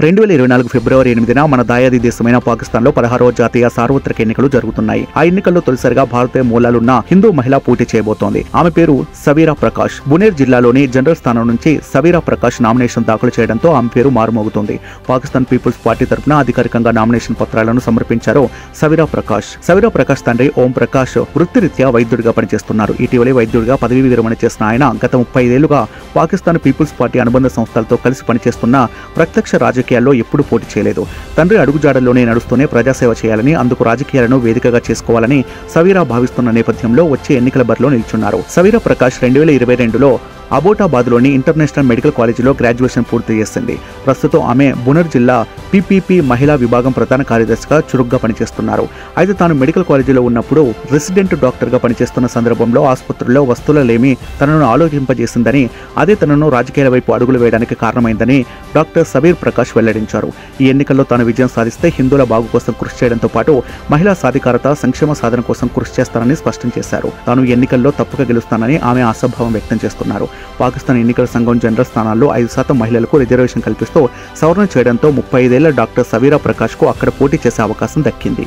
2024 ఫిబ్రవరి 8న మన దాయాది దేశమైన పాకిస్తాన్లో 16వ జాతీయ సార్వత్రిక ఎన్నికలు జరుగుతున్నాయి. ఆ ఎన్నికల్లో తొలిసారిగా భారతీయ మూలాలున్న హిందూ మహిళ పోటీ చేయబోతోంది. ఆమె పేరు సవీరా ప్రకాష్. బునేర్ జిల్లాలోని జనరల్ స్థానం నుంచి సవీరా ప్రకాష్ నామినేషన్ దాఖలు చేయడంతో ఆమె పేరు మారుమోగుతోంది. పాకిస్తాన్ పీపుల్స్ పార్టీ తరఫున అధికారికంగా నామినేషన్ పత్రాలను సమర్పించారు సవీరా ప్రకాష్. సవీరా ప్రకాష్ తండ్రి ఓం ప్రకాష్ వృత్తిరీత్యా వైద్యుడిగా పనిచేస్తున్నారు. ఇటీవలే వైద్యుడిగా పదవీ విరమణ చేసిన ఆయన గత 35 ఏళ్లుగా పాకిస్తాన్ పీపుల్స్ పార్టీ అనుబంధ సంస్థలతో కలిసి పనిచేస్తున్న ప్రత్యక్ష రాజకీయాల్లో ఎప్పుడూ పోటీ చేయలేదు. తండ్రి అడుగుజాడల్లోనే నడుస్తూనే ప్రజాసేవ చేయాలని, అందుకు రాజకీయాలను వేదికగా చేసుకోవాలని సవీరా భావిస్తున్న నేపథ్యంలో వచ్చే ఎన్నికల బరిలో నిల్చున్నారు. సవీరా ప్రకాష్ 2022లో అబోటాబాద్లోని ఇంటర్నేషనల్ మెడికల్ కాలేజీలో గ్రాడ్యుయేషన్ పూర్తి చేసింది. ప్రస్తుతం ఆమె బునర్ జిల్లా పీపీపీ మహిళా విభాగం ప్రధాన కార్యదర్శిగా చురుగ్గా పనిచేస్తున్నారు. అయితే తాను మెడికల్ కాలేజీలో ఉన్నప్పుడు రెసిడెంట్ డాక్టర్గా పనిచేస్తున్న సందర్భంలో ఆసుపత్రుల్లో వస్తువులలేమి తనను ఆలోచింపజేసిందని, అదే తనను రాజకీయాల వైపు అడుగులు వేయడానికి కారణమైందని డాక్టర్ సవీర్ ప్రకాష్ వెల్లడించారు. ఈ ఎన్నికల్లో తాను విజయం సాధిస్తే హిందువుల బాగు కోసం కృషి చేయడంతో పాటు మహిళా సాధికారత, సంక్షేమ సాధన కోసం కృషి చేస్తానని స్పష్టం చేశారు. తాను ఎన్నికల్లో తప్పక గెలుస్తానని ఆమె ఆశాభావం వ్యక్తం చేస్తున్నారు. పాకిస్తాన్ ఎన్నికల సంఘం జనరల్ స్థానాల్లో 5% మహిళలకు రిజర్వేషన్ కల్పిస్తూ సవరణ చేయడంతో 35 ఏళ్ల డాక్టర్ సవీరా ప్రకాష్ కు అక్కడ పోటీ చేసే అవకాశం దక్కింది.